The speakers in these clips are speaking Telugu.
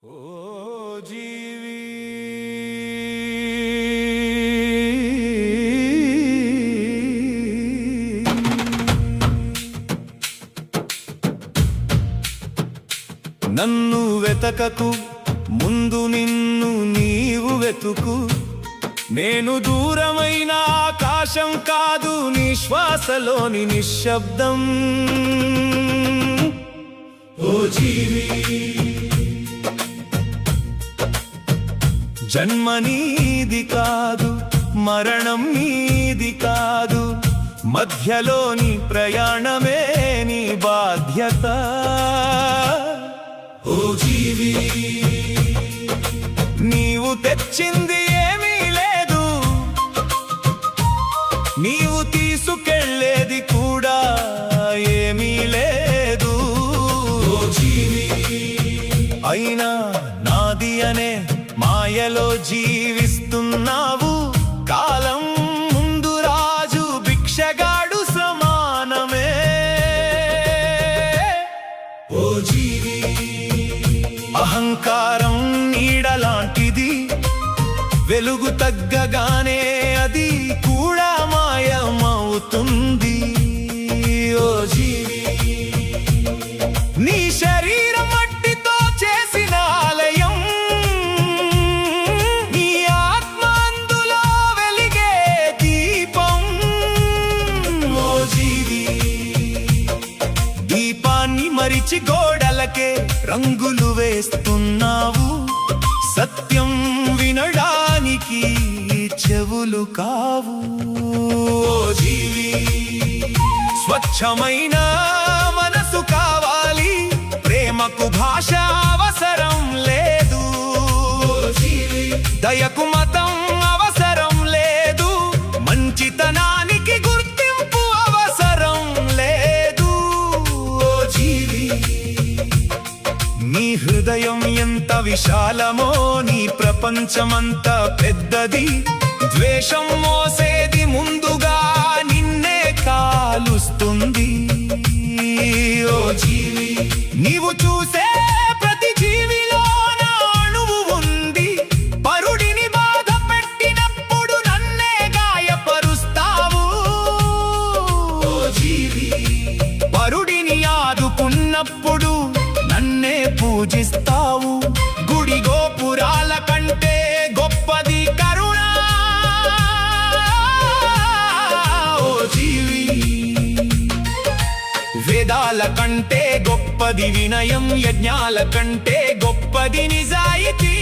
ఓ జీవి నన్ను వెతకకు, ముందు నిన్ను నీవు వెతుకు. నేను దూరమైన ఆకాశం కాదు, నీ శ్వాసలోని నిశ్శబ్దం. ఓ జీవి, జన్మ నీది కాదు, మరణం నీది కాదు, మధ్యలోని ప్రయాణమే నీ బాధ్యత. ఓ జీవి, నీవు తెచ్చింది ఏమీ లేదు, నీవు తీసుకెళ్ళేది కూడా ఏమీ లేదు. ఓ జీవి, అయినా నాది అనే మాయలో జీవిస్తున్నావు. కాలం ముందు రాజు భిక్షగాడు సమానమే. ఓ జీవి, అహంకారం నీడలాంటిది, వెలుగు తగ్గగానే అది కూడా మాయమవుతుంది. ఓ జీవి, నీ శరీరం మట్టితో చేసిన ఆలయం, నీ ఆత్మ అందులో వెలిగే దీపం. ఓ జీవి, దీపాన్ని మరిచి గోడలకే రంగులు వేస్తున్నావు. సత్యం వినడానికి చెవులు కావు. ఓ జీవి, స్వచ్ఛమైన మనసు కావాలి, ప్రేమకు భాష అవసరం లేదు. దయకు మతం అవసరం లేదు, మంచితనానికి గుర్తింపు అవసరం లేదు. ఓ జీవి, నీ హృదయం ఎంత విశాలమో నీ ప్రపంచమంత పెద్దది. ద్వేషం మోసేది ముందుగా నిన్నే కాలుస్తుంది. ఓ జీవి, నీవు చూసే ప్రతి జీవిలోన అణువు ఉంది. పరుడిని బాధ పెట్టినప్పుడు నన్నే గాయపరుస్తావు. ఓ జీవి, పరుడిని ఆదుకున్నప్పుడు నన్నే పూజిస్తావు. గుడి గోపురాల కంటే గొప్పది కరుణ. ఓ జీవి, వేదాల కంటే గొప్పది వినయం, యజ్ఞాల కంటే గొప్పది నిజాయితీ.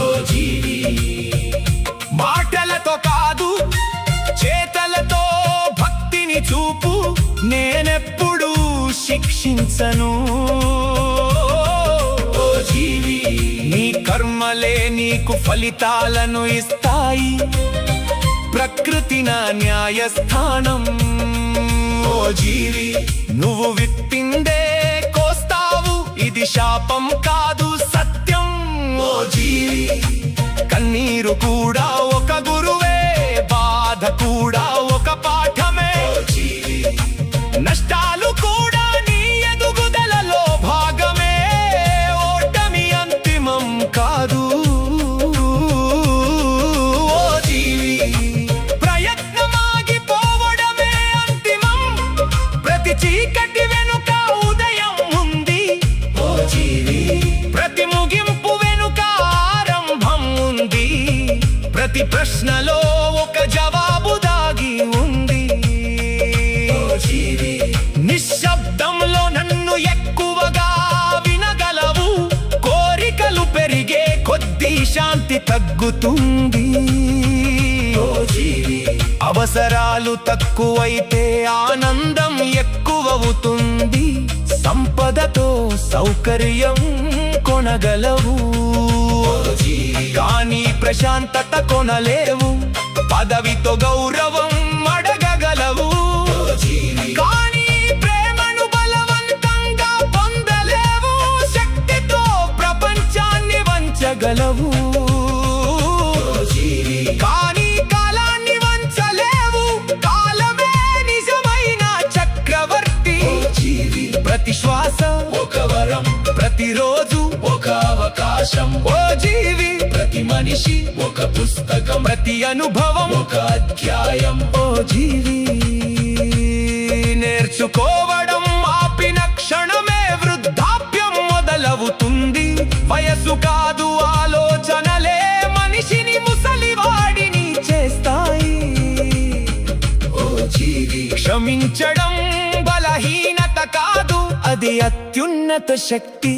ఓ జీవి, మాటలతో కాదు చేతలతో భక్తిని చూపు. నేనెప్పుడు శిక్షించను. ఓ జీవి, నీ కర్మలే నీకు ఫలితాలను ఇస్తాయి. ప్రకృతి నా న్యాయస్థానం. ఓ జీవి, నువ్వు విప్పిందే కోస్తావు, ఇది శాపం కాదు సత్యం. ఓ జీవి, కన్నీరు కూడా ఒక గురువే, బాధ కూడా ఒక పాఠమే. నష్టాలు కూడా నీ ఎదుగుదలలో భాగమే, ఓటమి అంతిమం కాదు. ఓ జీవి, ప్రయత్నమాగిపోవడమే అంతిమం, ప్రతి చీకటి వెనుక ఉదయం ఉంది. ఓ జీవి, ప్రతి ముగింపు వెనుక ఆరంభం ఉంది. ప్రతి ప్రశ్నలో ఒక జవాబు దాగి ఉంది. నిశ్శబ్దంలో నన్ను ఎక్కువగా వినగలవు. కోరికలు పెరిగే కొద్దీ శాంతి తగ్గుతుంది. అవసరాలు తక్కువైతే ఆనందం ఎక్కువవుతుంది. సంపదతో సౌకర్యం కొనగలవు, కానీ ప్రశాంతత కొనలేవు. పదవితో గౌరవం అడగగలవు, కానీ ప్రేమను బలవంతంగా పొందలేవు. శక్తితో ప్రపంచాన్ని వంచగలవు, కానీ కాలాన్ని వంచలేవు. కాలమే నిజమైన చక్రవర్తి. ప్రతి శ్వాస శ్వాస ఒక వరం, ప్రతిరోజు ఒక అవకాశం. ఓ జీవి, ప్రతి మనిషి ఒక పుస్తకం, ప్రతి అనుభవం ఒక అధ్యాయం. ఓ జీవి, నేర్చుకోవడం ఆపిన క్షణమే వృద్ధాప్యం మొదలవుతుంది. వయసు కాదు, ఆలోచనలే మనిషిని ముసలివాడిని చేస్తాయి. ఓ జీవి, క్షమించడం బలహీనత కాదు, అది అత్యున్నత శక్తి.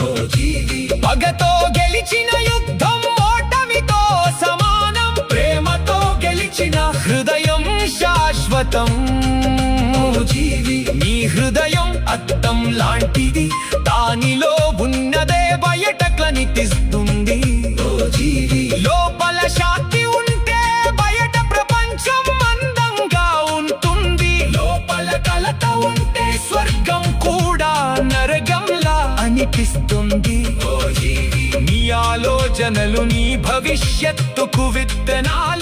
ఓ జీవి, పగతో గెలిచిన యుద్ధం ఓటమితో సమానం. ప్రేమతో గెలిచిన హృదయం శాశ్వతం. ఓ జీవి, నీ హృదయం అద్దం లాంటిది, దానిలో ఉన్నదే బయట కనిపిస్తుంది. ఓ జీవి, లోపల శాంతి ఉంటే బయట ప్రపంచం అందంగా ఉంటుంది. లోపల కలత ఉంటే స్వర్గం కూడా నరకంలా అనిపిస్తుంది. ఓ జీవి, నీ ఆలోచనలు నీ భవిష్యత్తుకు విత్తనాలు.